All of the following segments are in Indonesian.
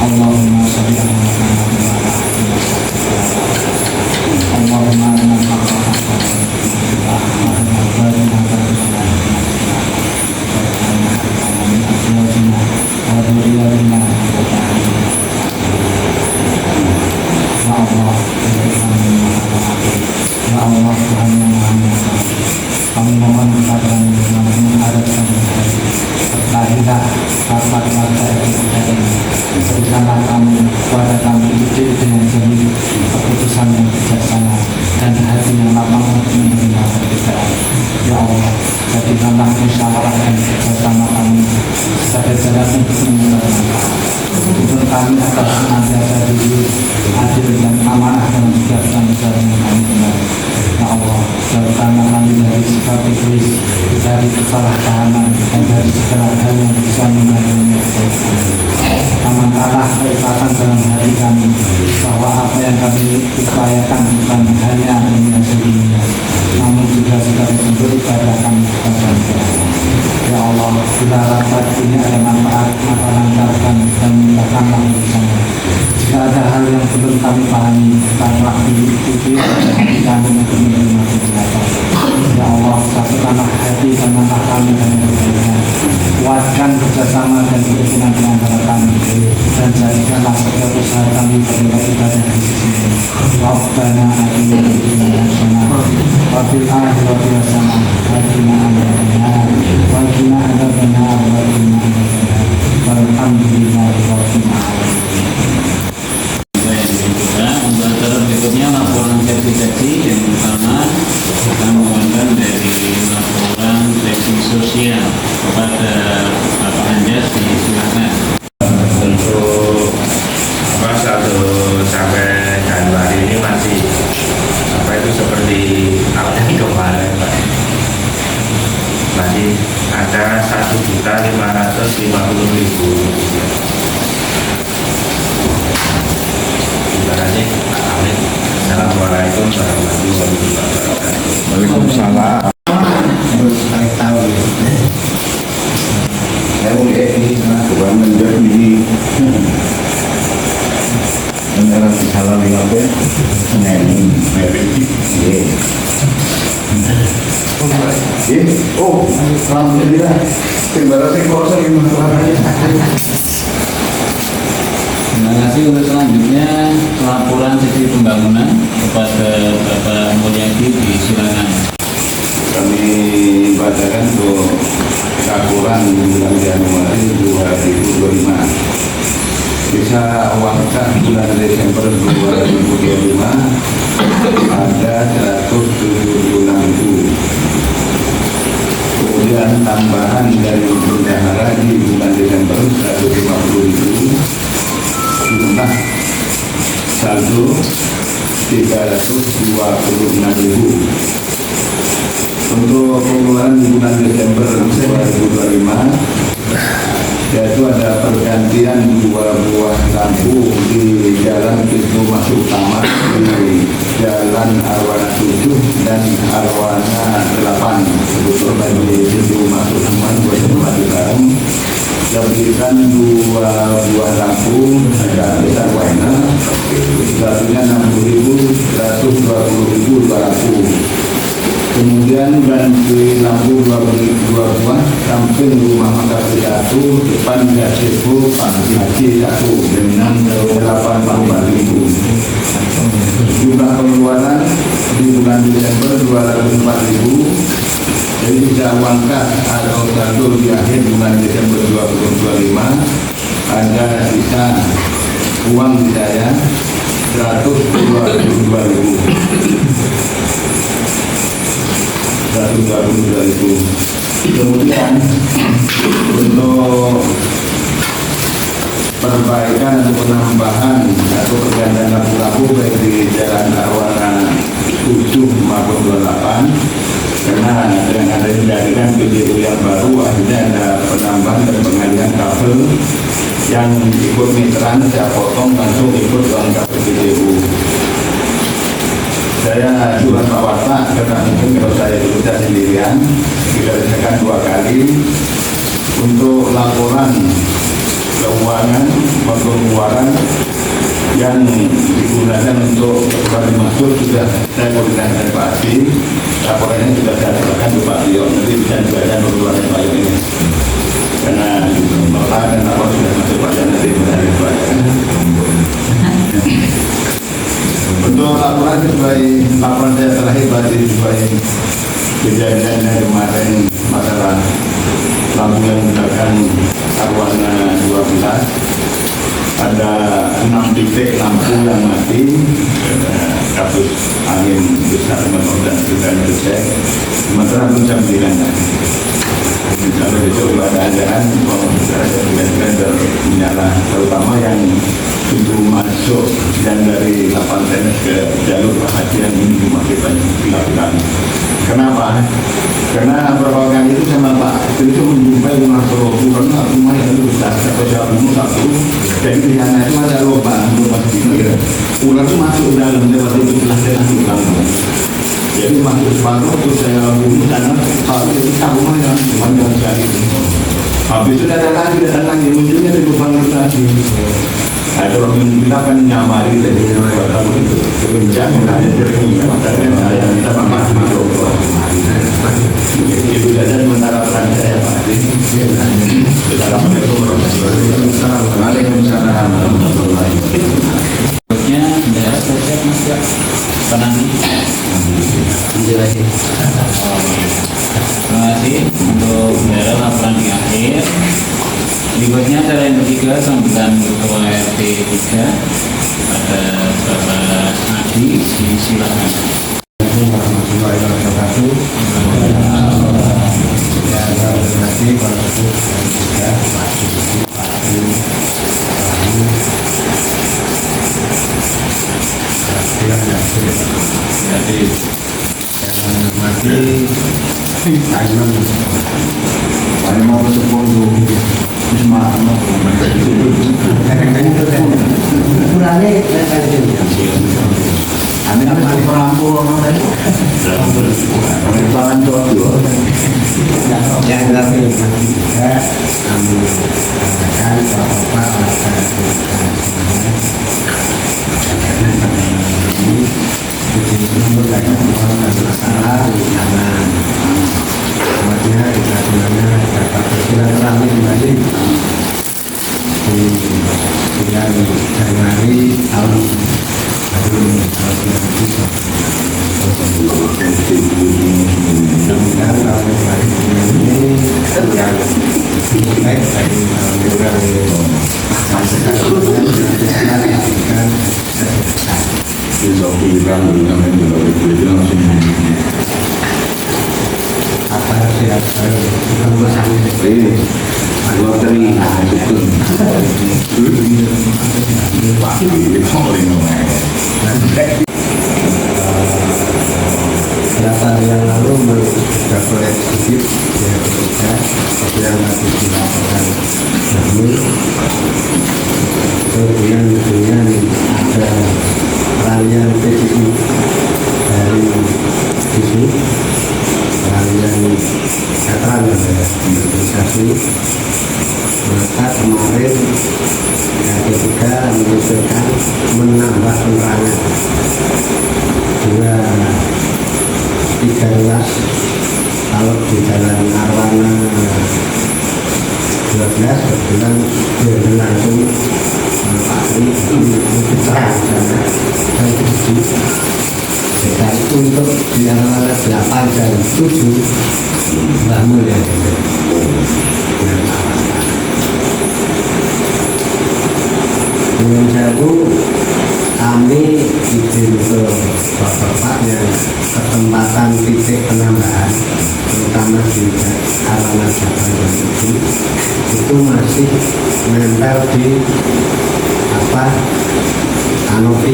Allahumma sholli ala Muhammad wa ala alihi wasallam. Allahumma inna Ya Allah Tuhan yang Maha Esa, kami mohon kepadamu dengan menghadapkan berkaidah rapat warga kita ini. Berikanlah kami kepada kami ide dengan jernih, keputusan yang bijaksana dan hati yang lapang untuk menerima perbedaan. Ya Allah, jadikanlah musyawarah dan kerjasama kami sebagai jalan untuk menyelamatkan. Untuk kami agar senantiasa jujur, adil dan amanah dalam setiap tanggung yang kami benar. Ya Allah, jauhkanlah kami dari sikap egois, dari kesalahpahaman dan dari segala hal yang bisa mengganggu kebaikan. Amankanlah keikhlasan dalam hati kami bahwa apa yang kami upayakan bukan hanya dunia sedunia, namun juga sebagai bentuk ibadah kami kepada Engkau. Ya Allah, bila rapat ini ada manfaat, maka lancarkan dan mudahkanlah urusannya. Jika ada hal yang belum kami pahami, tanpa diikuti hati kami untuk menerima penjelasan. Ya Allah, satukanlah hati dan mata kami dengan kebaikan. Kuatkan kerjasama dan kerukunan di antara kami, dan jadikanlah setiap usaha kami beribadah ibadah di sisi-Mu. Rabbana atina fid dunya hasanah wa fil akhirati hasanah wa qina adzabannar wa qina adzabannar wa qina adzabannar. Walhamdulillahi rabbil alamin. Untuk acara berikutnya laporan verifikasi yang pertama kita mohonkan dari laporan tracing sosial kepada Bapak Anjas, silakan. Untuk 1 sampai Januari ini masih seperti tahun yang kemarin, Pak. Masih ada 1.550.000. Amin. Assalamualaikum warahmatullahi wabarakatuh. Waalaikumsalam. Harus tarik tahu ya. Saya melihat ini bukan menjadi menyerah di salah lingkungan mengenai mereka. Oh, alhamdulillah. Sebenarnya saya kosong ini masalahnya. Terima kasih. Untuk selanjutnya laporan sisi pembangunan kepada Bapak Mulyadi, silakan. Kami bacakan untuk laporan bulan Januari 2025. Bisa uangkan bulan Desember 2025 ada 176.000. Kemudian tambahan dari bendahara di bulan Desember 150.000. Jumlah saldo 326.000. Untuk pengeluaran di bulan Desember 2025, yaitu ada pergantian 2 buah lampu di jalan pintu masuk utama di Jalan Arwana 7 dan Arwana 8. Sebetulnya di pintu masuk utama buat tempat bareng. Diberikan 2 buah lampu agak besar warna, satunya 60.000, 120.200. Kemudian ganti lampu 22 buah samping rumah makan 1, depan gazebo Pak Haji 1 dengan 84.000. Jumlah pengeluaran di bulan Desember 204.000. Jadi bisa uangkan atau saldo di akhir bulan Desember 2025 ada sisa uang di saya 122.000. Kemudian untuk perbaikan atau penambahan atau pergantian lampu-lampu baik di Jalan Arwana 7 maupun 28, karena dengan adanya jaringan PDU yang baru akhirnya ada penambahan dan pengalihan kabel yang ikut meteran saya potong langsung ikut uang kabel PDU. Dan saya surat Pak Watak karena mungkin kalau saya bekerja sendirian kita kerjakan 2 kali untuk laporan keuangan maupun pengeluaran yang digunakan untuk kebutuhan dimaksud sudah saya koordinasi dengan Pak Adi. Laporannya sudah saya serahkan ke Pak Tio, nanti bisa dibaca pengeluaran Pak Tio ini karena mereka dan lapor sudah masuk Pak Jan nanti bisa dibacakan. Untuk laporan sesuai laporan saya terakhir berarti sesuai kejadian yang kemarin masalah lampu yang menggunakan arwana 12, ada 6 titik lampu yang mati kasus angin besar dan juga dicek sementara belum bisa menghilangkan. Kalau besok ada anggaran ada menyala terutama yang pintu masuk yang dari 8 tenis ke jalur perhatian ini dimakai dilakukan. Kenapa? Karena beberapa kali itu sama Pak itu menjumpai rumah Sorobu karena rumah yang besar sampai jauh satu dan di sana itu ada lubang sedikit ular itu masuk dalam lewat itu telah lubang jadi masuk separuh terus saya bunuh karena kalau itu rumah yang panjang sekali habis itu datang lagi munculnya di lubang itu lagi. Nah, kalau kita kan nyamari dari kalau itu kebencian ada jernih makanya saya minta Pak itu saja sementara peran saya Pak Adi. Assalamualaikum warahmatullahi wabarakatuh. Berikutnya daerah siap Mas ya. Penangi. Terima kasih untuk daerah laporan di akhir. Berikutnya acara yang ketiga sambutan Ketua RT 3 pada Bapak Adi, silakan. Assalamualaikum warahmatullahi wabarakatuh. Terima kasih para sepuh dan juga Pak Susi, Pak Adi, Jadi yang menghormati Kaiman Saya mau sepuluh Bismillah. ukurannya Amin amin perampul Pelan doa. yang kami hormati juga kami sampaikan Bapak masalah karena buatnya kita sebenarnya dapat bersilaturahmi kembali di bulan Januari tahun 2020. Mudah-mudahan tahun 2020 ini yang baik bagi apa siap beberapa yang lalu sudah boleh sedikit ya bekerja seperti yang tadi dilaporkan dahulu kemudian ada peralihan PDI dari isu peralihan keterangan ya organisasi maka kemarin RT3 mengusulkan menambah penerangan 3 ruas kalau di jalan Arwana 12 kebetulan langsung Pak Tri lebih terang karena saya setuju dan untuk di Arwana 8 dan 7 bangun ya dengan jauh kami izin ke Bapak yang kesempatan titik penambahan terutama di Arwana 8 itu masih menempel di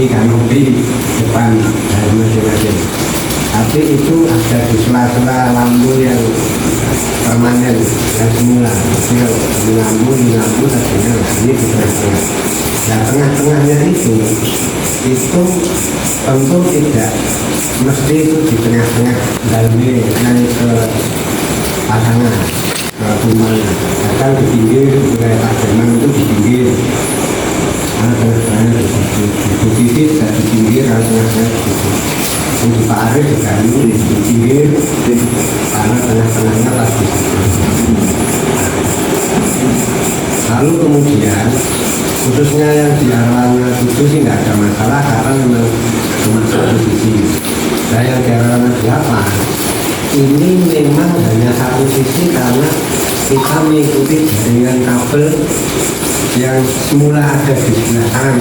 kanopi depan dari masing-masing tapi itu ada di sela-sela lampu yang permanen yang semula. Jadi kalau mengambil artinya ini di tengah-tengah. Nah tengah-tengahnya itu tentu tidak mesti itu di tengah-tengah dalmi yang ke pasangan ke rumah. Kadang di pinggir wilayah Pademan itu di pinggir. Karena tengah-tengahnya di posisi dan di pinggir karena tengah-tengah untuk Pak Arief juga ini di pinggir karena tengah-tengahnya pasti. Lalu kemudian khususnya yang di Arwana itu sih nggak ada masalah karena memang cuma satu sisi. Nah yang di Arwana 8 ini memang hanya satu sisi karena kita mengikuti jaringan kabel yang semula ada di sebelah kanan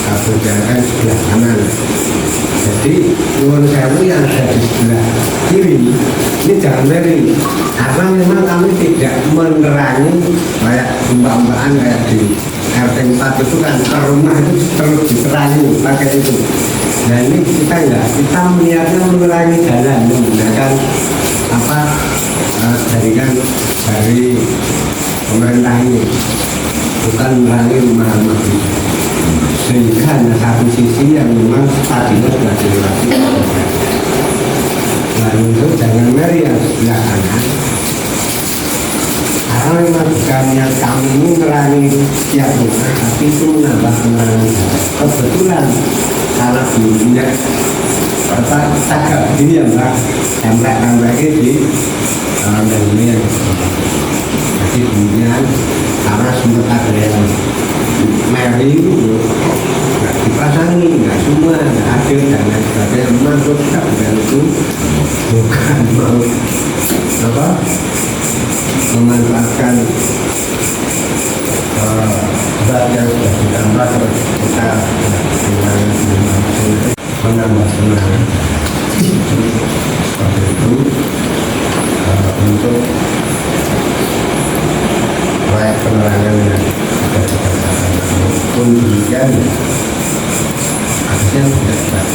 kabel jaringan sebelah kanan. Jadi nuwun sewu yang ada di sebelah kiri ini jangan miring karena memang kami tidak menerangi kayak mbak-mbakan kayak di RT 4 itu kan ke rumah itu terus diterangi pakai itu. Nah ini kita enggak, kita niatnya menerangi jalan menggunakan jaringan dari pemerintah ini, bukan menerangi rumah-rumah ini. Sehingga hanya satu sisi yang memang tadinya sudah dilewati. Nah untuk jangan meri yang sebelah kanan karena memang bukan yang kami ini menerangi tiap rumah, tapi itu menambah penerangan. Kebetulan karena bunyinya agak begini ya mbak, template di dalam ini yang jadi bunyinya karena sempat ada yang meri itu nggak dipasangi, nggak semua, nggak adil dan lain sebagainya. Memang kita bukan itu, bukan mau memanfaatkan zat yang sudah ditambah terus kita menambah semangat seperti itu untuk proyek penerangan yang sudah dikatakan. Pun demikian aksesnya tidak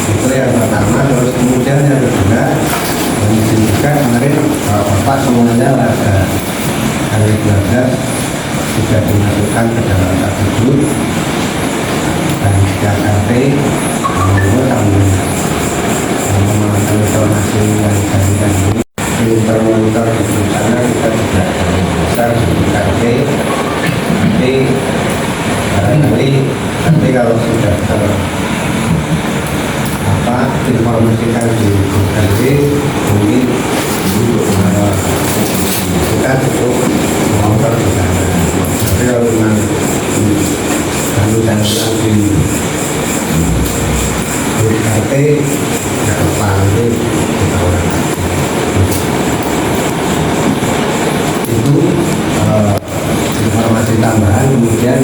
itu yang pertama. Terus kemudian yang kedua mungkin juga kemarin Bapak semuanya warga RW 12 sudah dimasukkan ke dalam tabel dan setiap RT memantau informasi yang tadi monitor di sana kita tidak besar di RT. Nanti kalau sudah informasikan di RT mungkin kita cukup monitor di sana. Tapi kalau memang dan di RT nggak apa nanti kita orang itu informasi tambahan. Kemudian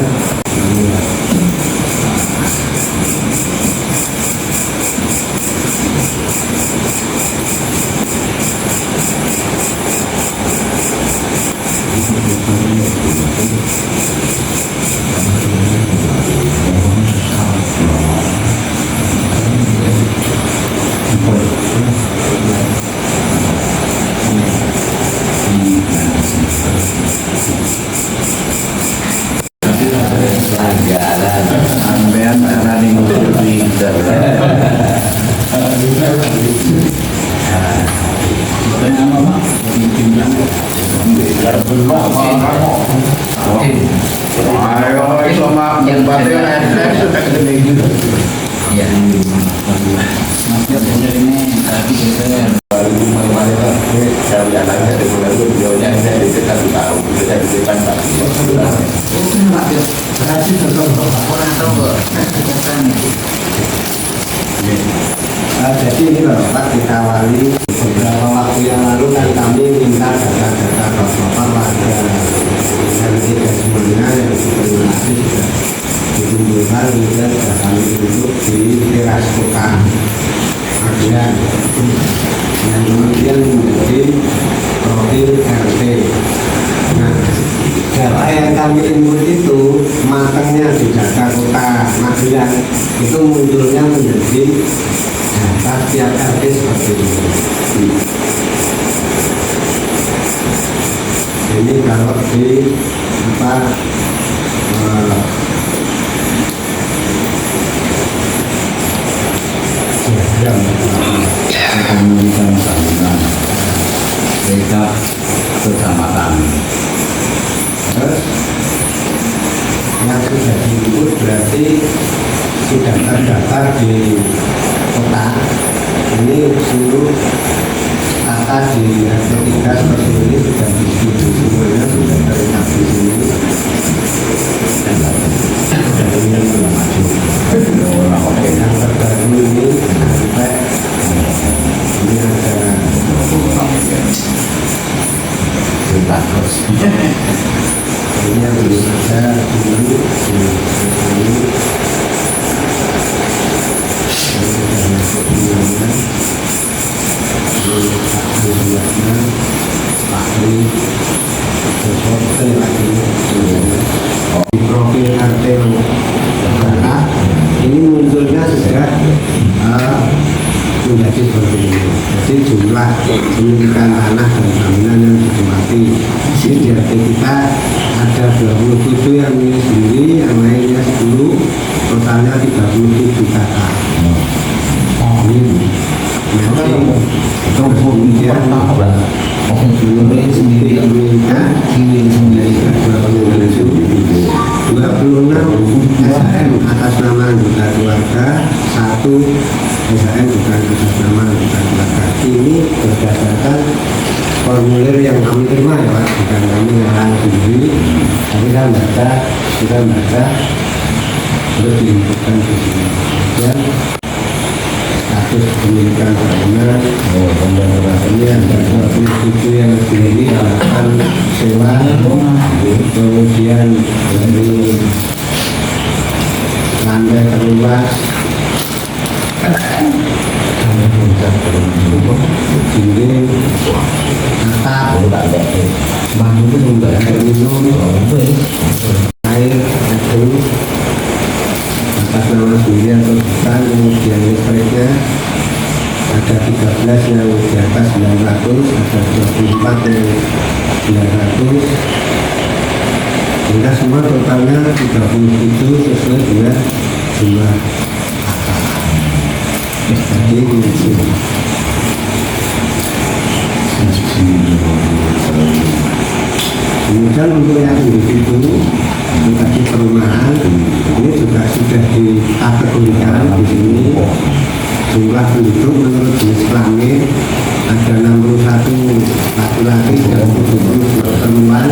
jadi ini Bapak kita awali beberapa waktu yang lalu kan kami minta data-data Bapak warga yang tidak semuanya yang diperlukan sudah dikumpulkan dan sudah kami duduk di teras kota Magelang yang kemudian menjadi profil RT. Nah, data yang kami input itu matangnya di data kota Magelang itu munculnya menjadi data tiap RT seperti ini. Ini kalau di apa Komunitas bangunan desa kecamatan. terus yang sudah diinput berarti sudah terdaftar di kota. Ini seluruh kata di RT 3 seperti ini sudah disetujui semuanya, sudah terikat di sini. Dan ini yang belum maju. Yang terbaru ini sampai ini ada ini yang belum ada ini di profil RT Utara ini munculnya sudah menjadi seperti ini. Jadi jumlah pemilikan tanah dan bangunan yang ditempati ini di RT kita ada 27 yang milik sendiri, yang lainnya 10, totalnya 37 kakak. Kemudian ini sendiri pemilikan kini sendiri 26 SHM atas nama anggota keluarga, 1 SHM bukan atas nama anggota keluarga. Ini berdasarkan formulir yang kami terima ya Pak, bukan kami yang sendiri, tapi kita baca terus diinputkan di sini. Dan status pemilikan bangunan, ini ada 27 yang sendiri akan sewa, kemudian dari lantai terluas, dinding, atap, bangunan, air minum, air, atas nama sendiri atau bukan, kemudian listriknya ada 13 yang di atas 900, ada 24 yang 900, sehingga semua totalnya 37 sesuai dengan jumlah kakak. Jadi kemudian untuk yang individu bagi perumahan ini juga sudah dikategorikan di sini. Jumlah penduduk menurut jenis kelamin ada 61 laki-laki dan 70 perempuan,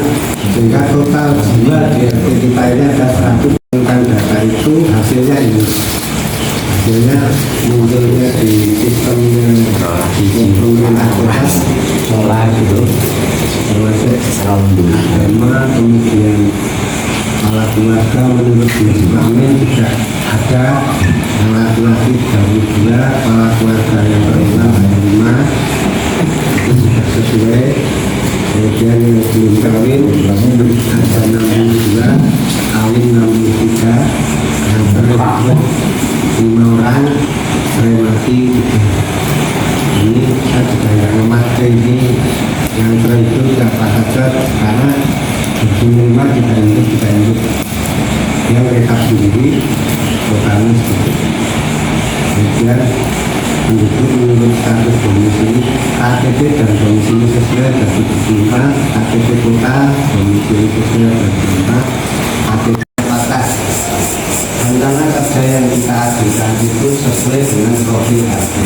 sehingga total jiwa di RT kita ini ada 100. Tentang data itu hasilnya ini, hasilnya munculnya di sistemnya di pemerintah kota sekolah gitu, termasuk agama, kemudian kepala keluarga menurut jenis kelamin tidak ada, yang laki-laki 32, kepala keluarga yang perempuan hanya 5, itu sudah sesuai. Kemudian yang belum kawin ada 62, kawin 63, yang cerai 5 orang, cerai mati 3. Ini saya juga yang memakai ini yang cerai itu siapa saja, karena menerima kita hidup yang mereka sendiri totalnya seperti itu. Kemudian penduduk menurut status domisili KTP dan domisili sesuai dan 75, KTP kota domisili sesuai dan 5, KTP kota. Rencana kerja yang kita ajukan itu sesuai dengan profil RT.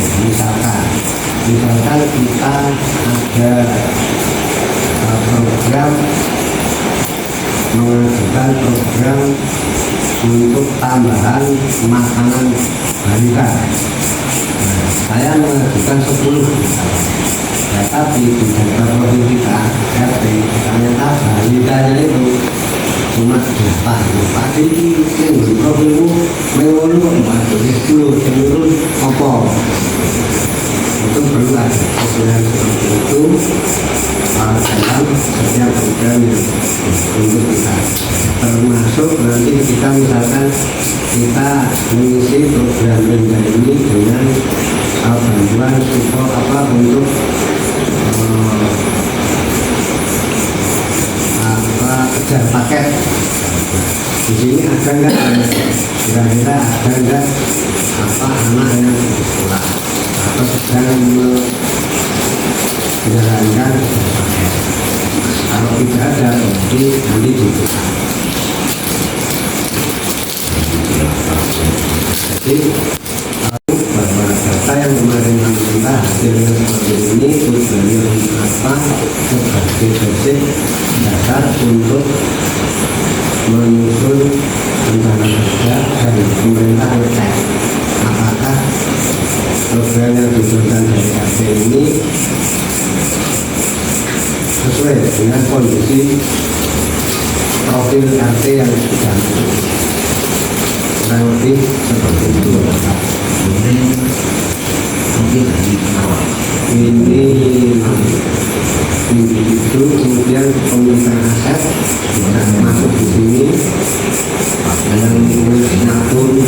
Misalkan kita ada program mengajukan program untuk tambahan makanan balita. Saya mengajukan 10, tapi di data profil kita RT ternyata balitanya itu cuma 8. Pak ini yang profilmu mewolu, 10 seluruh apa? itu perlu ada kesulitan seperti itu dalam setiap program yang untuk kita, termasuk nanti kita misalkan kita mengisi program Lenda ini dengan bantuan support apa untuk kejar paket. Di sini ada nggak kira-kira ada nggak anak yang sekolah atau sedang menjalankan paket? Kalau tidak ada, berarti nanti dibuka. Jadi bahwa data yang kemarin pemerintah hasilnya seperti ini tujuannya apa, sebagai basic dasar untuk menyusun rencana kerja dan pemerintah ngecek apakah program yang disusunkan dari RT ini sesuai dengan kondisi profil RT yang sudah kurang lebih seperti itu. Ini itu kemudian pemilikan aset bisa masuk di sini, yang menabung 6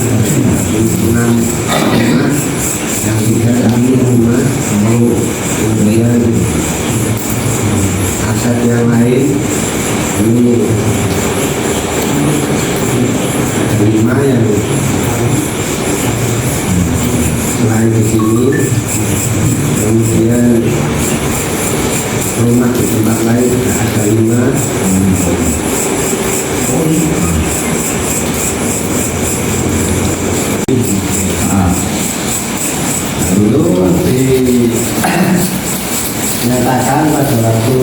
yang tidak kami rumah, kemudian aset yang lain ini 5 yang selain di sini, kemudian rumah di tempat lain ada 5. Dulu dinyatakan pada waktu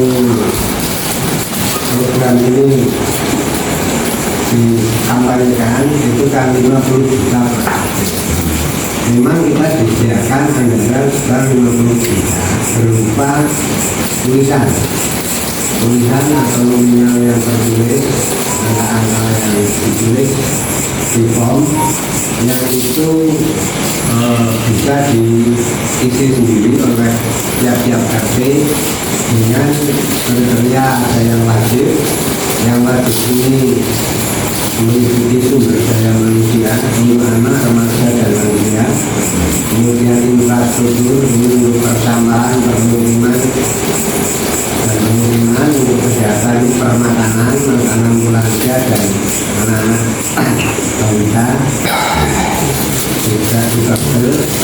program ini dikampanyekan itu kan 50 juta. Memang kita disediakan anggaran sekitar 50 juta berupa tulisan atau nominal yang tertulis, angka-angka yang ditulis di form yang itu bisa diisi sendiri oleh tiap-tiap RT dengan kriteria ada yang wajib ini mengikuti sumber daya manusia, anak, remaja dan lansia, kemudian infrastruktur untuk pertambahan, permukiman dan pemukiman untuk kesehatan, permakanan, makanan lansia dan anak-anak balita, juga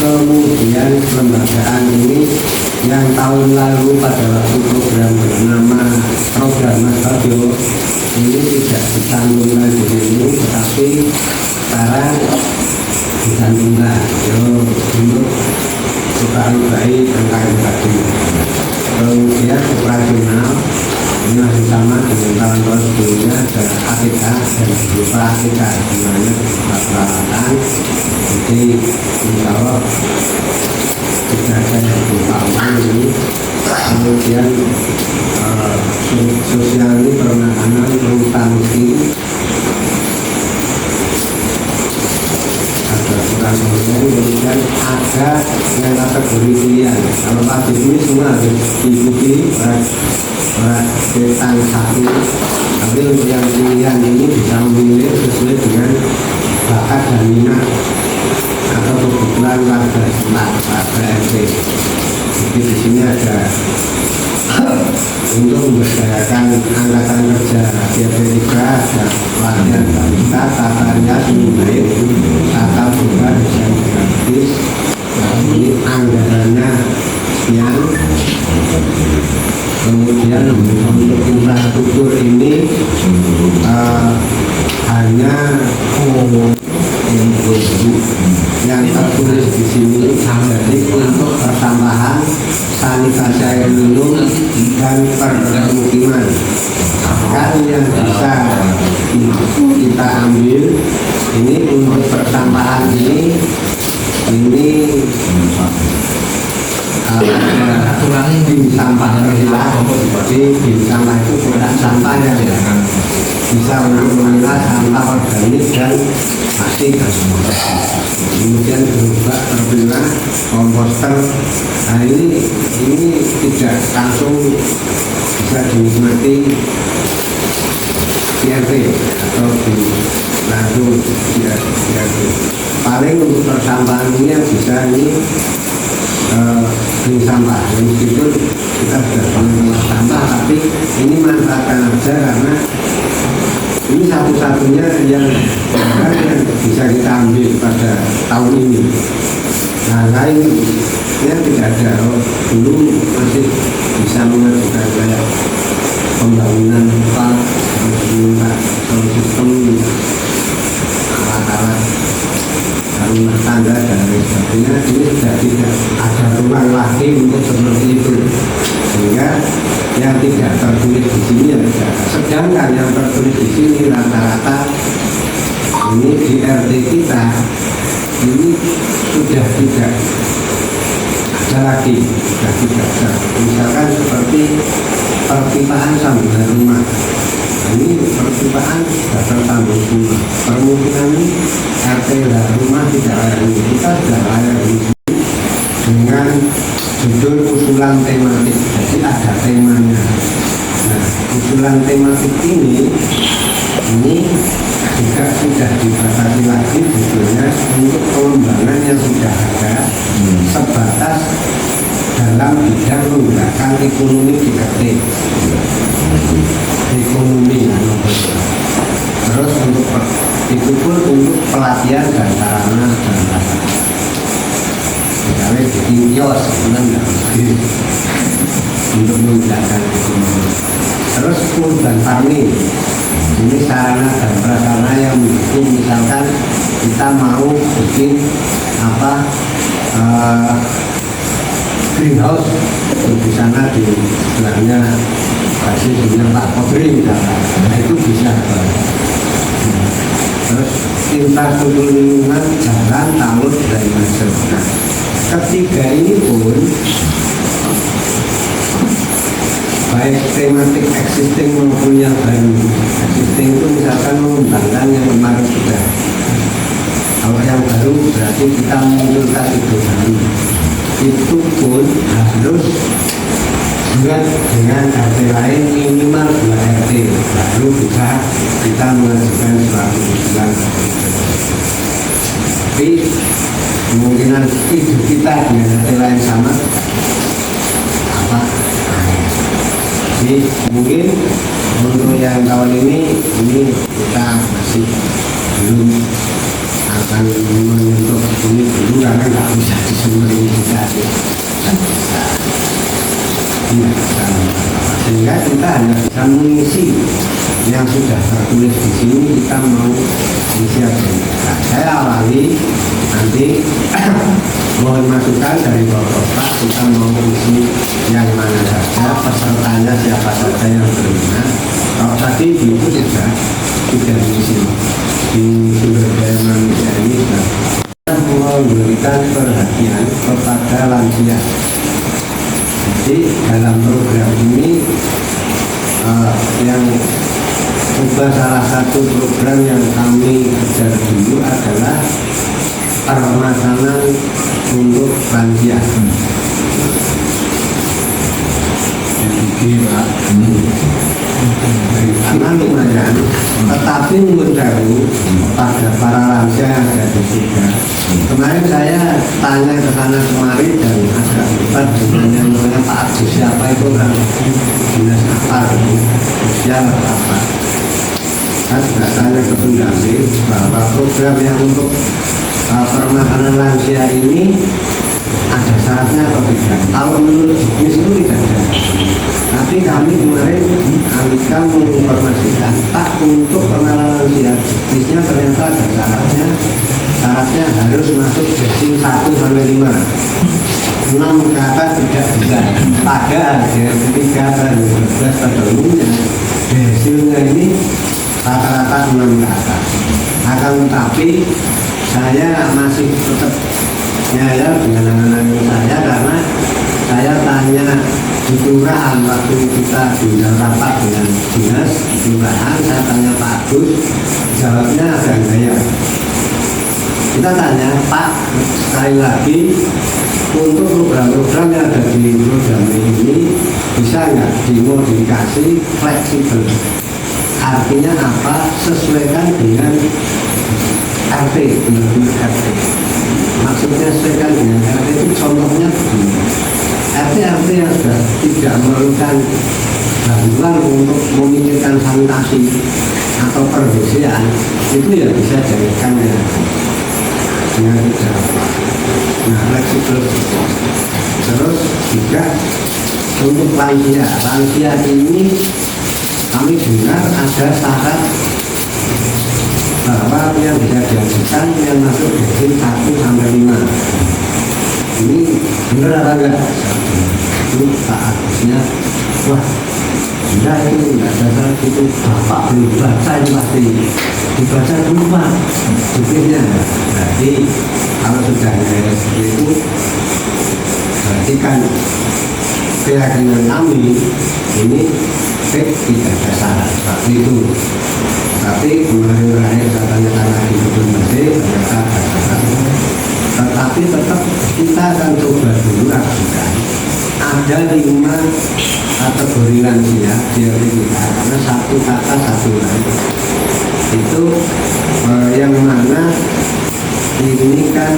kemudian kelembagaan ini yang tahun lalu pada waktu program bernama program Mas Fabio ini tidak dicantumkan di sini, tetapi sekarang dicantumkan untuk luka-lukai angka tadi. Kemudian operasional ini masih sama dengan tahun-tahun sebelumnya, ada ATK dan berupa ATK dimana peralatan. Jadi insya Allah tidak ada yang berupa uang ini. Kemudian sosial ini penanganan rentan miskin ada kurang lebih, kemudian ada yang kategori pilihan. Kalau pagi ini semua harus diikuti berat tentang 1, tapi untuk yang pilihan ini bisa memilih sesuai dengan bakat dan minat atau kebutuhan warga setempat, warga RT. Jadi di sini ada untuk memberdayakan angkatan kerja DP3, ada pelatihan balita, tata rias, baik, tata boga, desain grafis. Ini anggarannya sekian. Kemudian untuk infrastruktur ini hanya yang tertulis di sini, jadi untuk pertambahan sanitasi air minum dan permukiman kan yang bisa kita ambil ini untuk pertambahan ini bin sampah terhilang. Jadi bin sampah itu produk sampah yang bisa untuk memilah sampah organik dan plastik. Kemudian juga terpilah komposter. Nah ini tidak langsung bisa dinikmati di RT atau di langsung tidak paling untuk persampahan ini yang bisa ini di sampah. Meskipun kita sudah mengolah sampah, tapi ini manfaatkan aja karena ini satu-satunya yang bisa kita ambil pada tahun ini. Nah lainnya tidak ada. Dulu masih bisa mengajukan kayak pembangunan apa, minta sistem alat-alat rumah tangga dan lain sebagainya. Ini sudah tidak ada ruang lagi untuk seperti itu, sehingga yang tidak tertulis di sini yang tidak. Sedangkan yang tertulis di sini rata-rata ini di RT kita ini sudah tidak ada lagi, sudah tidak ada. Misalkan seperti perpipaan sambungan rumah. Ini perpipaan sudah tersambung semua. Permukiman ini RT rumah tidak layak huni. Kita sudah layak huni dengan judul usulan tematik. Jadi ada temanya. Nah, usulan tematik ini juga sudah dibatasi lagi judulnya untuk pengembangan yang sudah ada sebatas dalam bidang menggunakan ekonomi kreatif. Ekonomi terus untuk itu pun untuk pelatihan dan sarana dan prasarana. Misalnya bikin kios, untuk menggunakan ekonomi. Terus urban farming, ini sarana dan prasarana yang mendukung. Misalkan kita mau bikin apa greenhouse di sana di sebelahnya kasih punya Pak Kodri misalkan. Nah itu bisa. Terus infrastruktur lingkungan, jalan, talud, dan macam. Nah, ketiga ini pun baik tematik existing maupun yang baru. Existing itu misalkan mengembangkan yang kemarin sudah. Kalau yang baru berarti kita memunculkan itu baru. Itu pun harus dengan RT lain minimal 2 RT baru bisa kita mengajukan suatu usulan. Tapi kemungkinan itu kita dengan RT lain sama apa? Jadi mungkin untuk yang tahun ini kita masih belum akan menyentuh ini dulu karena nggak bisa disumber ini kita sehingga kita hanya bisa mengisi yang sudah tertulis di sini. Kita mau isi apa? Nah, saya awali nanti mohon masukan dari Bapak. Kita mau isi yang mana saja, pesertanya siapa saja yang berminat. Kalau tadi itu sudah diisi di sumber daya manusia ini kita memberikan perhatian kepada lansia. Jadi dalam program ini yang juga salah satu program yang kami kejar dulu adalah permasalahan untuk lansia. Karena lumayan, tetapi menjauh pada para lansia yang ada di sini. Kemarin saya tanya ke sana kemari dan agak lupa dengan yang namanya Pak Agus siapa itu kan dinas apa sosial apa. Saya sudah tanya ke pendamping bahwa program yang untuk permasalahan lansia ini ada syaratnya atau tidak. Kalau menurut bisnis itu tidak ada. Tapi kami kemarin Alika menginformasikan tak untuk pengenalan lansia bisnisnya ternyata ada syaratnya. Syaratnya harus masuk jasing 1 sampai 5. 6 ke atas tidak bisa. Padahal dari 3 dan 12 pada umumnya hasilnya ini rata-rata 6 ke atas. Akan tetapi saya masih tetap nyayar dengan anak-anak saya karena saya tanya di kelurahan waktu kita diundang rapat dengan dinas di kelurahan, saya tanya Pak Agus, jawabnya agak gaya. Kita tanya, Pak, sekali lagi untuk program-program yang ada di program ini bisa nggak dimodifikasi fleksibel? Artinya apa? Sesuaikan dengan RT, benar-benar RT. Maksudnya sesuaikan dengan RT itu contohnya begini. RT yang sudah tidak memerlukan bantuan untuk memikirkan sanitasi atau perbersihan itu ya bisa jadikan dengan tidak. Nah, fleksibel. Terus juga untuk lansia ini kami dengar ada syarat bahwa yang bisa diajukan yang masuk dari 1 sampai 5. Ini benar apa enggak? Itu Pak Agusnya, wah enggak, itu enggak ada syarat itu, Bapak belum baca itu pasti dibaca dulu Pak jukirnya. Berarti kalau sudah ada seperti itu, berarti kan keyakinan kami ini tidak ada syarat seperti itu. Tapi kemarin terakhir katanya karena di Kebun Masih ternyata ada syarat. Tetapi tetap kita akan coba dulu ajukan. Ada 5 kategori lansia di RT kita, karena 1 kata 1 lagi. Itu yang mana ini kan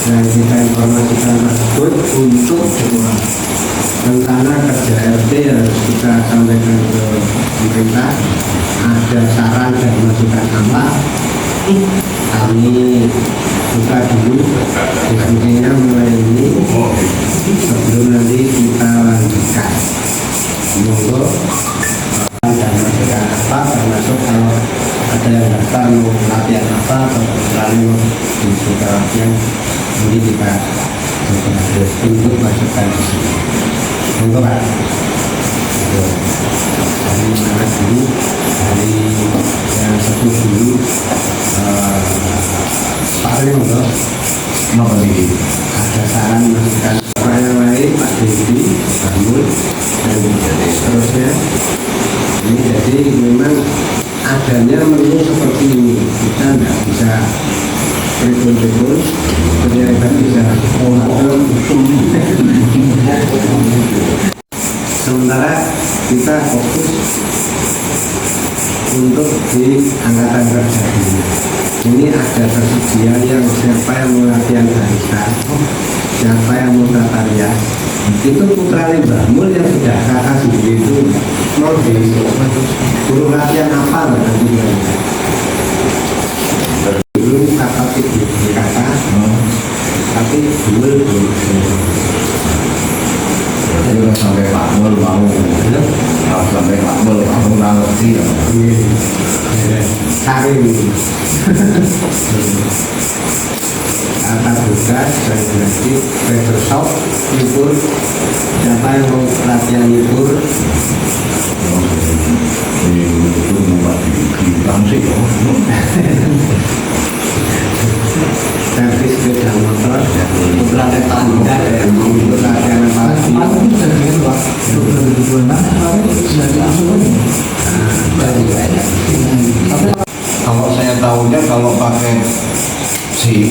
dan kita informasikan tersebut untuk rencana kerja RT harus kita sampaikan ke pemerintah. Ada saran dan masukan apa, kami buka dulu diskusinya mulai ini sebelum nanti kita lanjutkan. Monggo dan masukan apa, termasuk kalau ada yang daftar mau latihan apa atau lalu disuka latihan, nanti kita untuk masukkan di sini. Monggo Pak. Dari mana dulu, dari yang satu dulu, Pak Ali monggo. Kenapa ini? Ada saran masukan yang lain, Pak Dewi, Bamul, dan seterusnya. Ini jadi memang adanya menu seperti ini, kita tidak bisa ribut-ribut, ternyata bisa sementara kita fokus untuk di angkatan kerja ini. Ini ada tersedia yang siapa yang mau latihan barista, siapa yang mau tata rias. Itu putra Mbah Mul yang sudah kakak sendiri itu mau guru latihan apa nanti dulu kakak itu kakak, tapi dulu Jadi sampai Pak Mul mau, kalau sampai Pak Mul mau ngerti ya. Karim kata tugas dan berarti Microsoft libur, siapa yang mau latihan libur Itu membuat dibilang sih ya. servis sepeda motor untuk latihan tanda yang mau untuk latihan apa lagi. Kalau saya tahunya kalau pakai C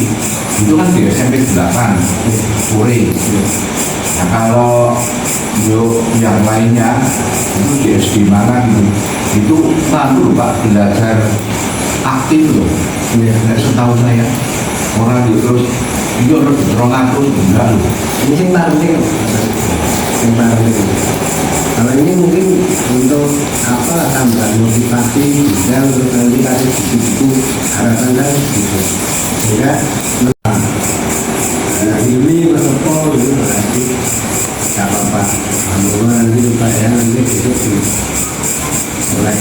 itu kan di SMP 8 Puri. Nah kalau yang lainnya itu di SD mana gitu, itu lalu Pak belajar aktif loh. Ya, setahu saya orang itu terus itu harus diterongkan terus enggak loh. Ini sih parenting, kalau ini mungkin untuk apa, tambah motivasi dan untuk nanti kasih buku harapan dan gitu. Sehingga nah ini berapa itu berarti nggak apa-apa. Alhamdulillah nanti lupa ya, nanti besok mulai.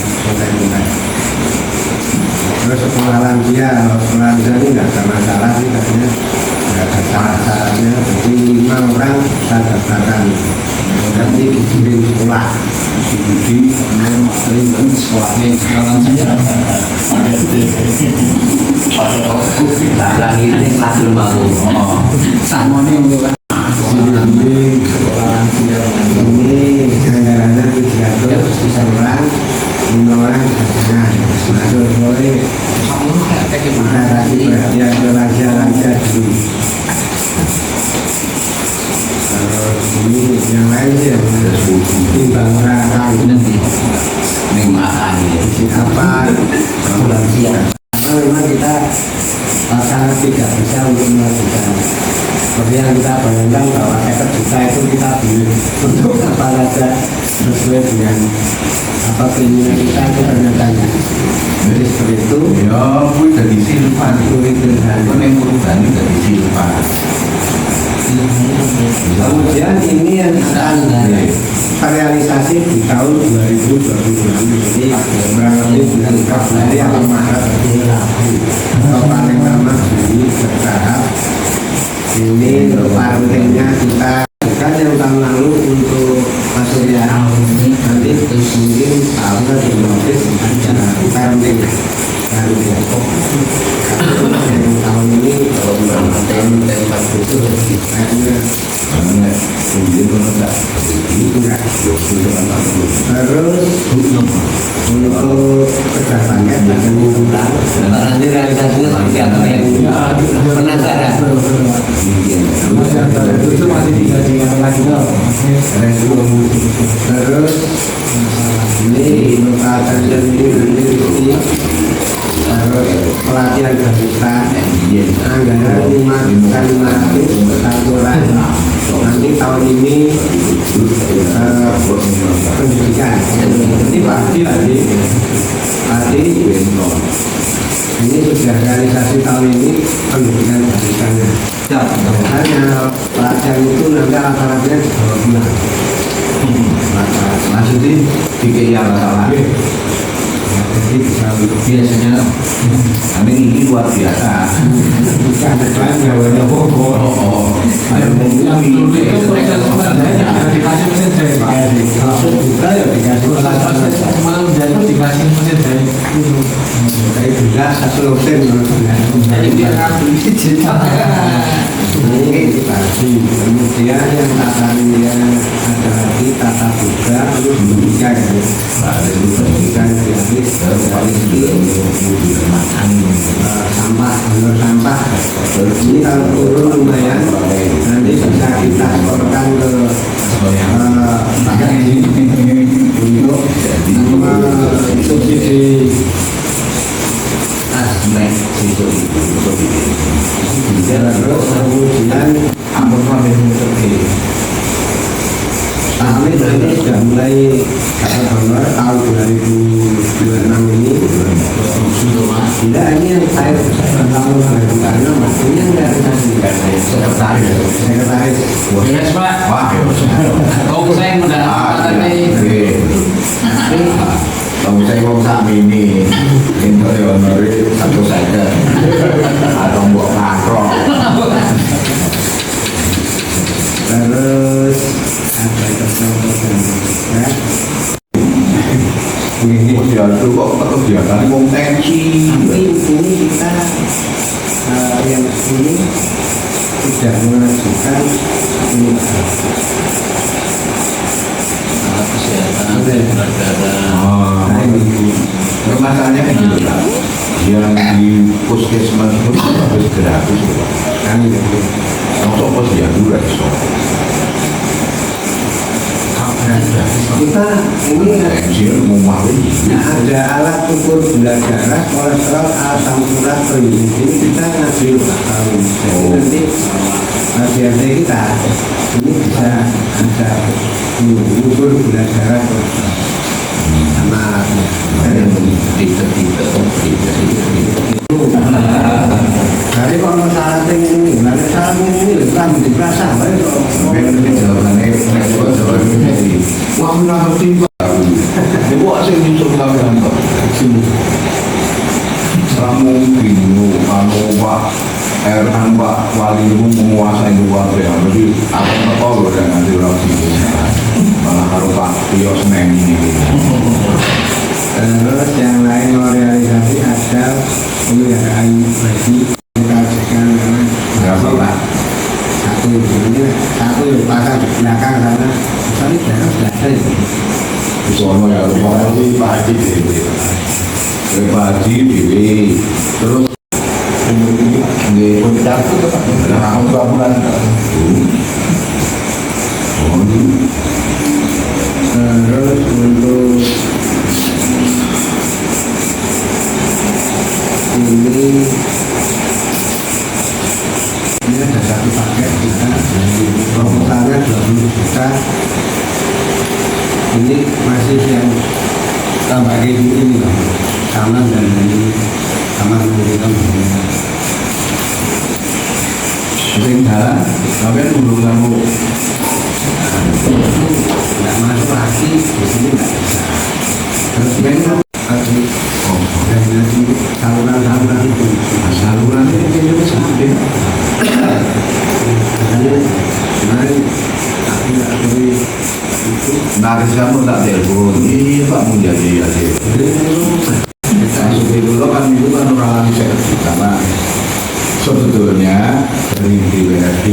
Terus sekolah lansia, sekolah lansia ini nggak ada masalah sih katanya, nggak ada syarat-syaratnya. Jadi 5 orang saya daftarkan, nanti dikirim sekolah, Sekolahnya sekarang saja. Larang ini langsung mau. Sama nih untuk Ini anggarannya 300 orang, 5 orang nah, masuk boleh kita kasih perhatian ke raja-raja dulu. Ini yang lain sih yang timbang orang ini makan ya. apa memang kita sangat tidak bisa untuk melakukan seperti yang kita bayangkan bahwa 50 juta itu kita beli untuk apa saja sesuai dengan apa keinginan kita itu ternyata jadi seperti itu Ya, gue jadi silvan. Gue yang urusan jadi silvan. kemudian ini yang akan terrealisasi di tahun 2026 jadi kurang lebih bulan Februari atau Maret atau paling lama Juni bertahap ini partainya kita kan yang tahun lalu untuk Mas Surya nanti mungkin tahun notis parenting baru ya yang tahun ini tahun tempat itu Karena kemudian gue nggak enggak terus untuk kedepannya akan diulang nanti realisasinya seperti apa yang penasaran Itu masih dijadikan lagi loh. terus ini lokasi sendiri nanti terus pelatihan grafika anggaran 500 satu orang nanti tahun ini pendidikan ini pasti ini sudah realisasi tahun ini pendidikan grafikanya hanya pelatihan itu nanti rata-ratanya 2 bulan maksudnya tiga yang salah. jadi bisa Biasanya kami ini luar biasa. bukan depan jawabannya pokok Ayo Yang dulu itu mereka dikasih mesin jahit Pak. kalau buka ya dikasih Malam jatuh dikasih mesin jahit itu. kayak juga satu losen Jadi biar nggak beli cerita. ini dibagi kemudian yang tataannya ada lagi tata buka terus pendidikan pendidikan gratis sampah alur sampah ini kalau turun lumayan nanti bisa kita setorkan ke untuk subsidi terus kemudian Ampun sampai ini. kami nanti sudah mulai dapat honor tahun 2026 ini tidak ini yang saya tahun 2026 maksudnya nggak sekretaris Yes Pak. Wah, Oh saya mendapatkan ini. kalau saya mau sak mini, itu honore satu saja. Atau buat makro. terus ada kegiatan ya ini Kegiatan kok kegiatan wong tensi. ini kita yang ini sudah mengajukan ini alat kesehatan negara. Masalahnya kan gitu lah. Yang di puskesmas itu harus gratis. kami Untuk posyandu reso. kita ini Tensi rumah ini. ada alat ukur gula darah, kolesterol, asam urat, ini kita ngasih tahu. Jadi nanti RT kita ini bisa ada ukur gula darah sama alatnya. Jadi kalau syarat ini, nanti syarat ini kan dirasa baik kok. Jawabannya jawabannya jadi wah mengerti baru. Ibu asing nyusul kalian kok. Kamu bingung kalau Pak Erhan Pak Wali itu menguasai luar ya. Jadi aku ngetol loh dengan durasi malah kalau Pak Tio Seneng ini. Terus yang lain mau realisasi ada ada pemeliharaan bagi kita jaga Nggak apa-apa. satu ini satu yang pasang di belakang sana tapi belakang sudah ada itu Sono ya rumah Tapi Pak Haji Dewi. Haji Dewi. Terus di Pencatu tetap berlaku bangunan. oh ini terus untuk ini ada satu paket kita proposalnya 20 juta ini masih yang tambah ini loh kamar dan ini kamar kita sering jalan sampai belum kamu nggak masuk lagi di sini nggak bisa terus memang lagi dan nanti saluran itu saluran ini juga sampai makanya kemarin aku nggak beri itu naris kamu tak telepon ini Pak mau jadi aja masuk dulu kan itu kan orang servis karena sebetulnya dari DPRD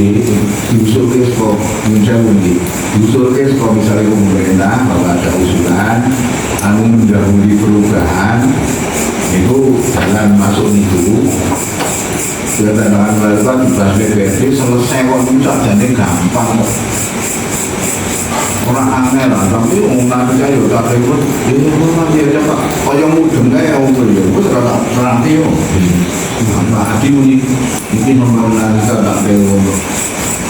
diusulkan kok diusulkan kok misalnya pemerintah bahwa ada usulan anu mendahului perubahan itu jalan masuk itu kedatangan melakukan dibahas DPRD selesai kok itu jadi gampang kok orang aneh lah tapi nanti saya juga tak ribut ini nanti aja Pak kaya mudeng kayak itu serata nanti yo Pak Adi mungkin membangun kita tak perlu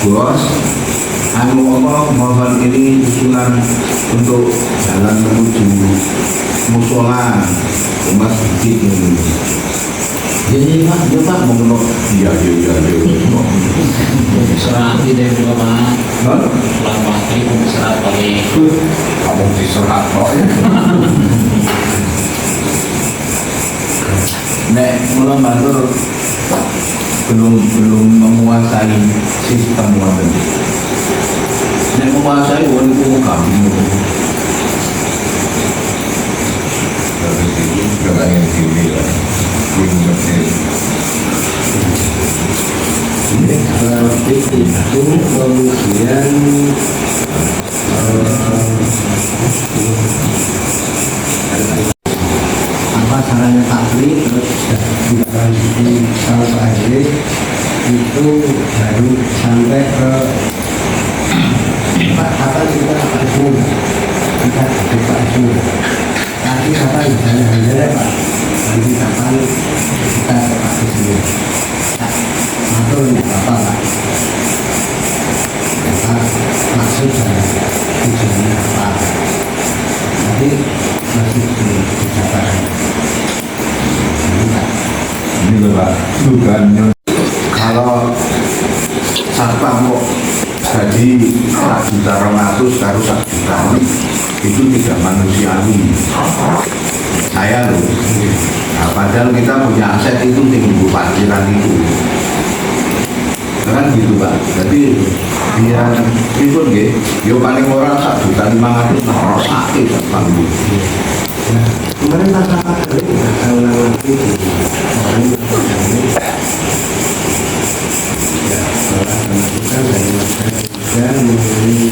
bos anu apa mohon ini usulan untuk jalan menuju musola mas sedikit ini Pak ya Pak mau menolak iya Serah tidak juga Pak. Hah? Pulang pagi pun serah paling. kamu diserah kok ya nek mula matur belum menguasai sistem wonten nek menguasai wong iku gampang dari sini juga yang sini lah itu kemudian apa caranya takli terus sudah di kalau akhir itu baru sampai ke apa kita Pak Ismul kita ke Pak Ismul tapi kapan hanya Pak nanti kapan kita ke Pak Ismul matur apa Pak maksud saya tujuannya apa tapi masih belum dicapai ini loh Pak dugaannya kalau satpam kok gaji 1.200.000 karo 1 juta itu tidak manusiawi saya loh nah, padahal kita punya aset itu tinggi parkiran itu kan gitu Pak jadi biar itu nggih yo paling ora 1.500.000 nah sakit Pak kemarin masalah itu masalah itu orang ya setelah menentukan dari masyarakat juga mengenai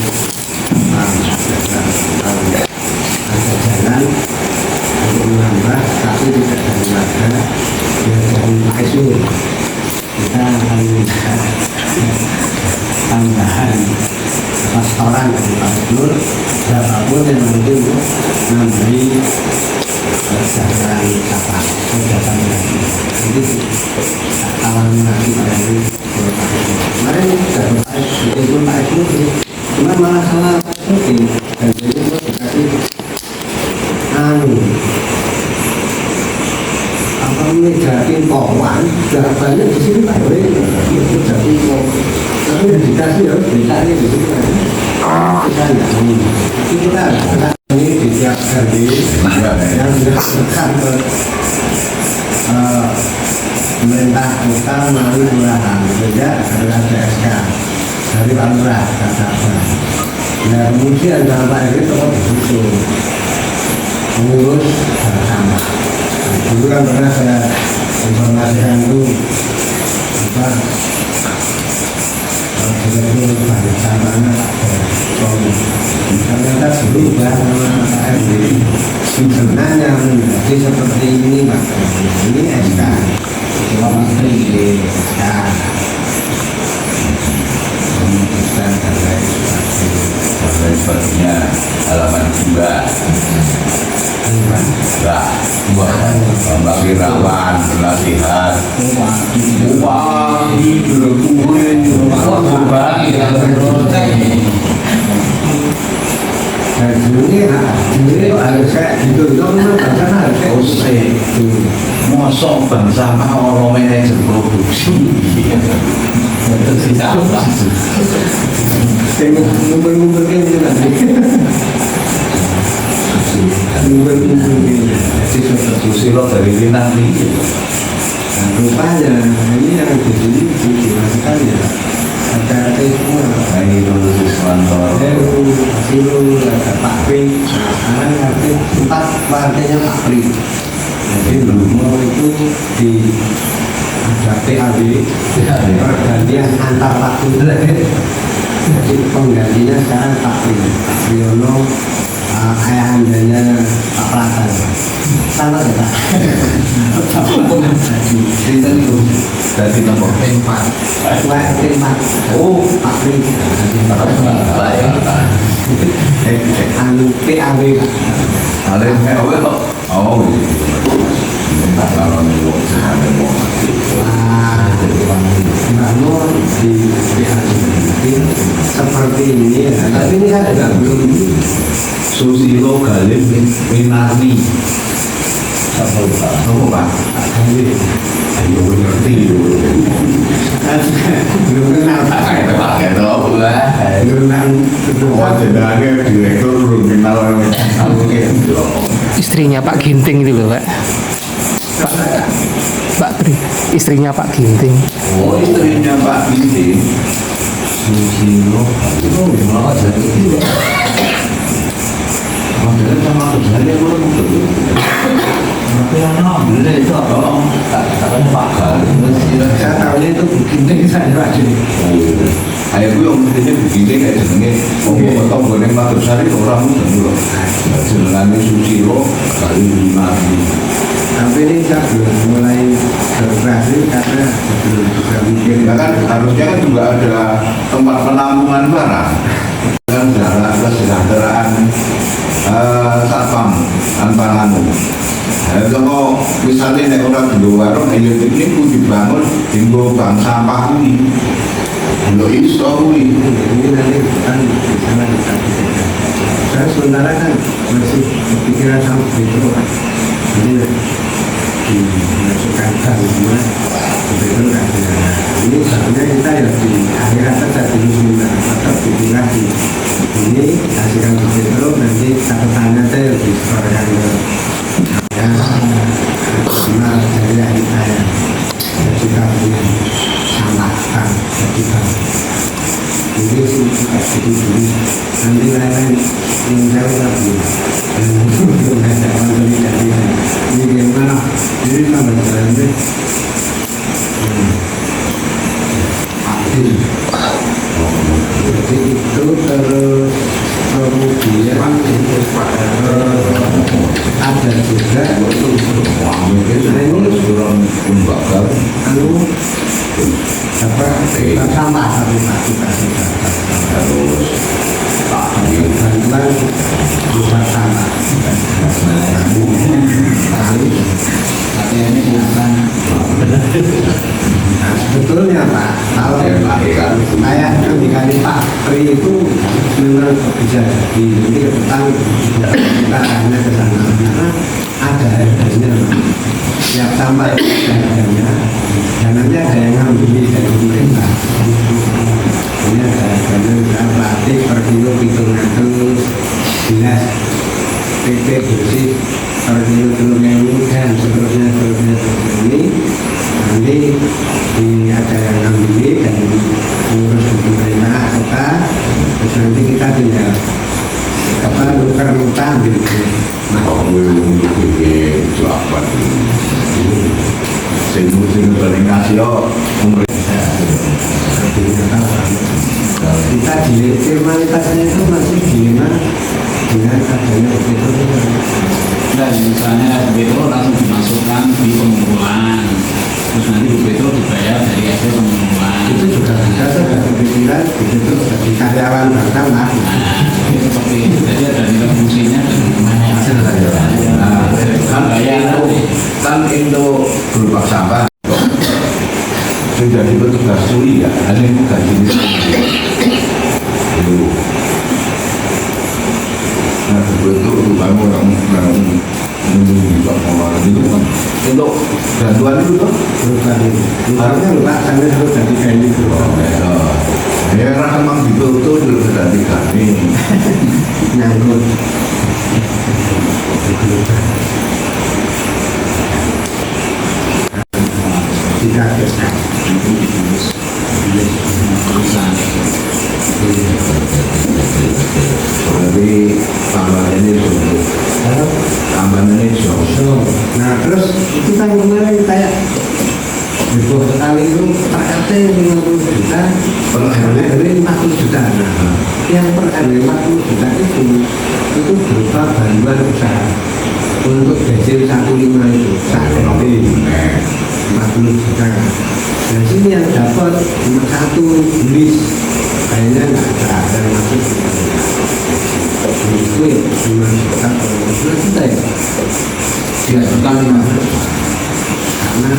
ada jalan untuk menambah tapi tidak dari warga yang dari ISU kita akan minta tambahan restoran dari Pak Nur berapapun yang nanti untuk nambahi jalan kapal kegiatan lagi jadi tawaran lagi dari kemarin dapat itu Pak Nur cuma malah salah Pak Nur dan jadi itu dikasih apa meja impor-an sudah banyak di sini Pak Nur meja impor tapi yang dikasih harus dicari di sini kita nggak mau tapi kita ini di tiap hari yang dilakukan ke pemerintah kota melalui kelurahan sehingga adalah CSK dari Pak Lurah kata nah kemudian dalam Pak RW tetap disusul mengurus sampah dulu kan pernah saya informasikan itu apa itu balik sampahnya ternyata berubah nama KRD sebenarnya menjadi seperti ini Pak. Ini SK Menteri SK memutuskan dan lain sebagainya halaman 2 enggak Mbak Wirawan penasihat ini harus kayak gitu memang bangsa harus kayak gitu mosok bangsa mau manajer produksi ngumpul-ngumpul ini nanti ngumpul-ngumpul ini Susilo dari Linang nih rupanya ini yang jadi dimasukkan ya acara semua ini dulu Siswanto Silo ada Pak Pri sekarang ngerti tempat warganya Pak Pri jadi dulu itu di ada PAB pergantian antar waktu jadi penggantinya sekarang Pak Pri Pak Priyono ayahandanya Pak Pratan sama ya Pak cerita itu dari nomor Tempat oh Pak Pri anu PAB ada yang oh kalau nih Mbak Nur di seperti ini ya. Tapi ini kan juga belum Susilo Galih Winarni apa Pak? Ayo ngerti belum kenal Pak. pakai tahu lah Belum oh jenenge direktur belum kenal aku gitu Istrinya Pak Ginting itu loh Pak. Pak Tri, istrinya Pak Ginting. oh istrinya Pak Ginting Susilo itu memang jadi itu modelnya sama kerjanya belum tapi yang namanya itu apa katanya Pak Galih saya tahunya itu begini saya Pak Juni ayo gue yang mestinya begini kayak jenenge tau gue yang Matur Sari orang dulu jenengannya Susilo Galih Winarni tapi ini saya belum mulai beroperasi karena belum bisa mikir ya kan harusnya kan juga ada tempat penampungan barang kan kesejahteraan satpam tanpa anu kalau misalnya nek orang di warung ayo ini ku dibangun tinggal bank sampah ini lo iso kuwi ini nanti kan di sana bisa saya sementara kan masih kepikiran sama itu Pak. Jadi dimasukkan kan semua betul kan ini sebenarnya kita ya di akhirat saja dulu sebentar tetap dibilang di ini hasilkan begitu nanti catatannya saya disetorkan ke ya karena dari kita ya kita punya sampahkan kita ini sih kita jadi dulu nanti lain-lain yang saya lagi belum ada orang jadi ini gimana ini tambah jalan deh aktif jadi itu terus kemudian ada juga ini anu apa sampah satu terus bantuan berupa sampah tapi ini bukan nah, sebetulnya Pak kalau kayak dikali Pak Pri itu memang bisa jadi ke depan kita hanya ke sana karena ada harganya tiap sampah ada harganya dan nanti ada yang ngambil dari pemerintah ini ada harganya berarti per kilo 700 bilas PP bersih per kilo 3.000 dan seterusnya ini nanti ada yang ngambil dan mengurus di pemerintah kota terus nanti kita tinggal apa nuker utang gitu nah kalau untuk bikin koordinasi pemerintah. Kita di formalitasnya itu masih gimana dengan adanya begitu. Dan misalnya begitu langsung dimasukkan di pengumpulan, terus nanti begitu dibayar dari hasil pengumpulan. Itu juga bisa sudah kepikiran begitu sebagai karyawan bersama. Nah, ini seperti itu. Jadi ada nilai fungsinya dan namanya hasil karyawan. Nah, kan bayar itu berupa sampah. Sudah petugas suri ya, ada yang bukan jenis itu. Nah, betul kamu orang menunggu Pak Komar itu kan untuk bantuan itu tuh Bukan itu. Harusnya lupa sampai harus jadi kayak gitu. ya rasa memang betul sudah dikami Nyangkut. Tidak bisa. perusahaan. berarti tambahan ini untuk tambahan ini So, nah terus itu kan kemarin kayak heboh sekali itu per RT 50 juta, per RW 50 juta. Nah, yang per RW 40 juta itu berupa bantuan usaha untuk desil 15 itu saat ini 50 juta. Dan sini yang dapat cuma satu list, kayaknya nggak ada yang masuk. Itu ya 5 juta per 5 juta ya. 3 juta 5 juta. Karena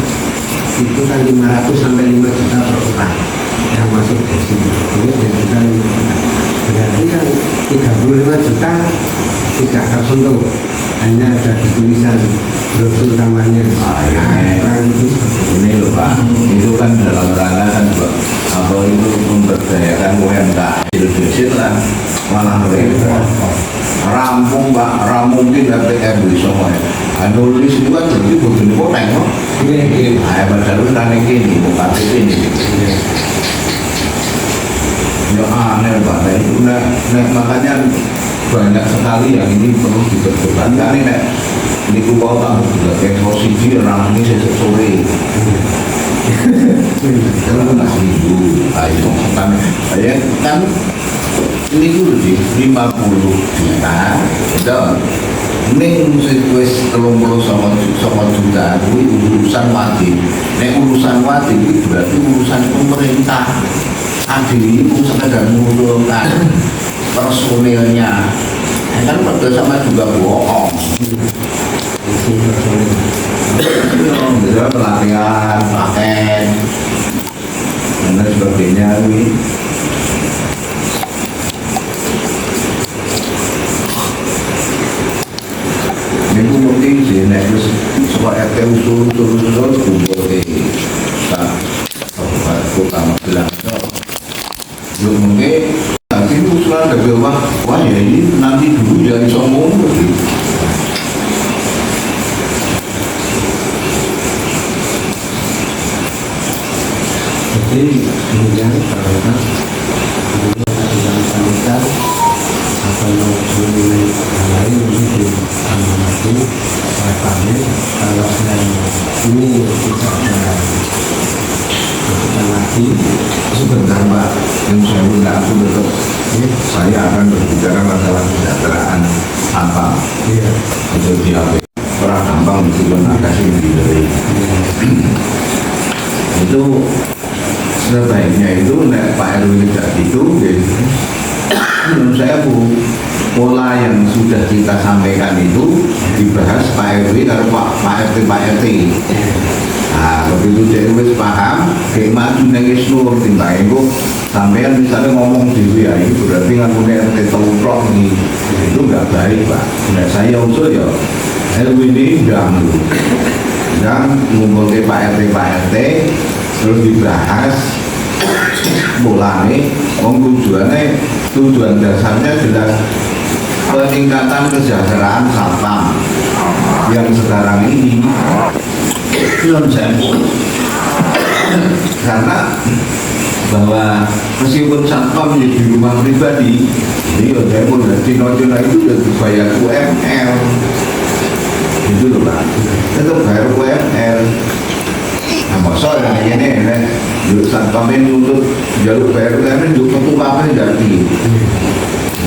itu kan 500 sampai 5 juta per orang yang masuk di sini. Ini 2 juta 5 juta. Berarti kan 35 juta tidak tersentuh. Hanya ada tulisan brosur namanya. Ini loh Pak, itu kan dalam rangka kan apa itu memberdayakan UMKM Indonesia lah, malah repot. Rampung Pak, rampung kita PR di semua. Nulis itu kan berarti begini kok tengok. Ayah baca lu tanya gini, bukan ini. Ya aneh Pak, nah itu makanya banyak sekali yang ini perlu diperdebatkan ini nek di kau tahu juga kayak posisi orang ini sesuk sore kalau nggak ibu ayo kan ini dulu sih 50 juta betul ini wis 30 sama juta itu urusan wajib nek urusan wajib itu berarti urusan pemerintah adil ini sekedar mengumpulkan personilnya kan pada sama juga bohong bisa pelatihan, paket dan sebagainya ini mungkin sih nek wis sekolah RT usul kumpul di kota Magelang mungkin nanti usulan dari wah ya ini nanti dulu jadi sombong Jadi kemudian karena dalam wanita akan mengenai hal lain lebih diamati oleh kami kalau ini tidak ada kebutuhan lagi. sebentar Pak yang saya minta aku tetap saya akan berbicara masalah kesejahteraan apa untuk diambil orang gampang itu kasih dari itu sebaiknya itu nek Pak RW tidak gitu menurut saya pola yang sudah kita sampaikan itu dibahas Pak RW kalau Pak RT nah begitu dia wis paham kayak maju nangis nur timbang itu sampean misalnya ngomong di ya ini berarti ngakunya RT telurok nih itu nggak baik Pak nah saya usul ya RW ini dan ngumpul ke Pak RT terus dibahas bolanya tujuan dasarnya jelas peningkatan kesejahteraan satpam yang sekarang ini belum sampul karena bahwa meskipun satpam di rumah pribadi ini saya pun dari Cina itu sudah dibayar UMR itu loh Pak tetap bayar UMR Nah, masa ini saat kami nuntut jalur baru kami untuk metu kafe jadi.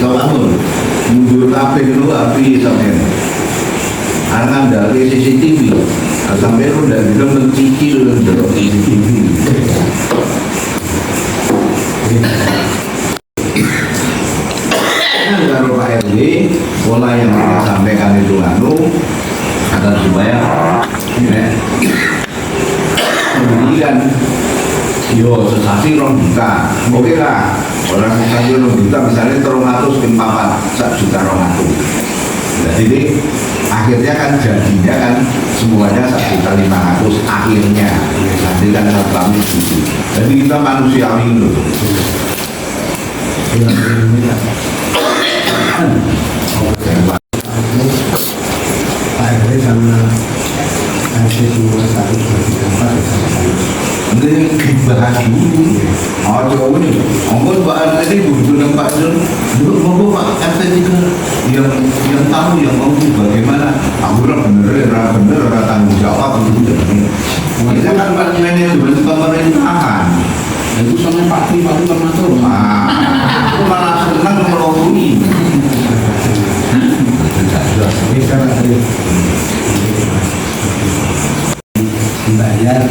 Kalau kamu mundur kafe dulu api sampai. Karena dari CCTV, sampai lu udah bilang mencicil dari CCTV. Kalau Pak RW, pola yang kita sampaikan itu agar supaya kemudian sesasi rong juta, oke lah, orang sesasi rong juta misalnya 300 juta rong aku. Jadi akhirnya kan jadinya kan semuanya 1.500.000 akhirnya nanti kan kami gitu. Jadi kita manusiawi loh. Pak RW sama RT semua satu berdampak Ini dibahas dulu. Oh coba ini, ongkos Pak RT ini butuh tempat dulu mau Pak RT juga yang tahu yang mau bagaimana. Aku bener orang tanggung jawab itu. Kita kan Pak manajemen pemerintahan. Itu sama Pak termasuk. Aku malah senang melobui. bisa dibayar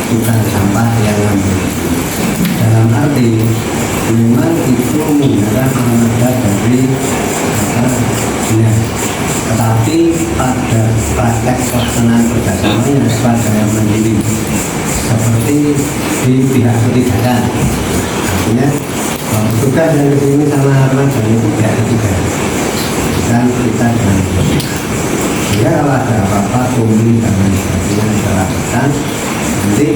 tukang sampah yang ngambil. Dalam arti memang itu menggunakan tenaga dari dinas, tetapi pada praktek pelaksanaan kerjasamanya pada yang mandiri seperti di pihak ketiga. Artinya tugas yang kesini sama teman itu pihak ketiga dan kita dan sehingga kalau ada apa-apa kumpul dan lain sebagainya kita lakukan. Nanti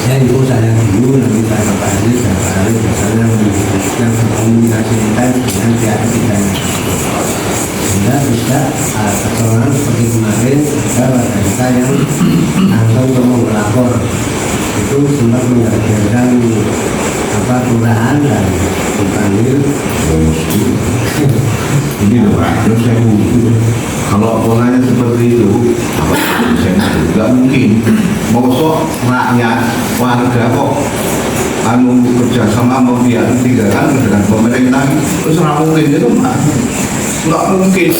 saya itu saya dulu, nanti saya kembali biasanya menunjukkan komunikasi kita dengan pihak ketiga sehingga tidak kecolongan seperti kemarin ada warga kita yang langsung mau melapor itu sempat menggagalkan kelurahan dan dipanggil. Ini loh Pak, terus saya kalau polanya seperti itu, saya nggak mungkin. Mosok rakyat warga kok anu kerjasama membiar tiga kan dengan pemerintah terus nggak mungkin itu Pak, nggak mungkin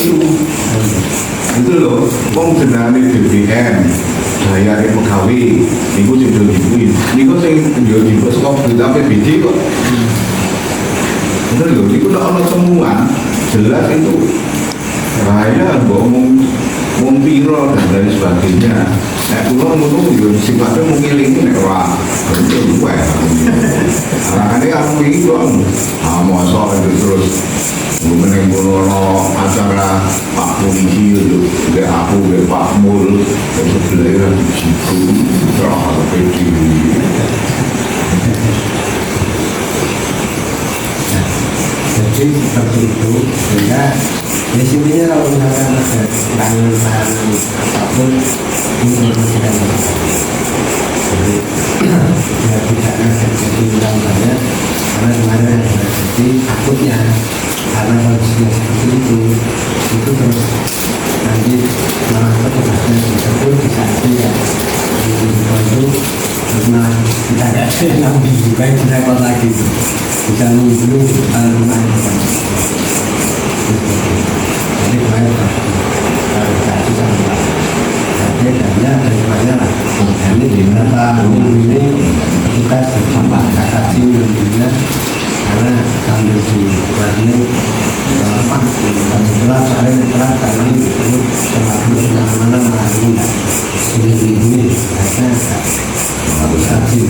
itu loh. Wong jenenge BBM bayar pegawai, niku sing dibuat, niku sing yo dibuat sekolah berita PBD kok. Bener loh, niku udah semua jelas itu. Raya ngomong piro dan lain sebagainya. Nek kula ngono yo sifatnya mengilingi nek ora betul wae. Arane aku iki kok mosok terus meneng ngono acara Pak Polisi itu gak aku gak Pak Mul itu belajar di situ terang peti. Jadi seperti itu sehingga di sini kalau misalkan ada kekurangan apapun informasikan jadi ya tidak ada jadi ulang banyak karena kemarin ada jadi takutnya karena kondisinya seperti itu terus nanti malah petugasnya tersebut bisa ada yang itu karena kita ada yang lebih baik repot lagi bisa menunggu rumah jadi kemarin klarifikasi sama jadi hanya daripada lah ini di beberapa minggu ini kita sama kasasi menunjuknya karena sambil di warning setelah saling setelah kami itu semakin mana ini karena harus saksi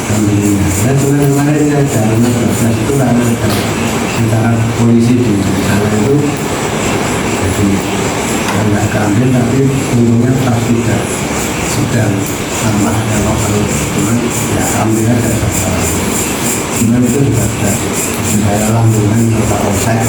kambingnya dan kemarin ada anak proses itu karena antara polisi di sana itu jadi nggak keambil tapi untungnya pas tidak sedang sama kalau cuman ya ambil aja cuman itu juga ada saya lambungan atau polsek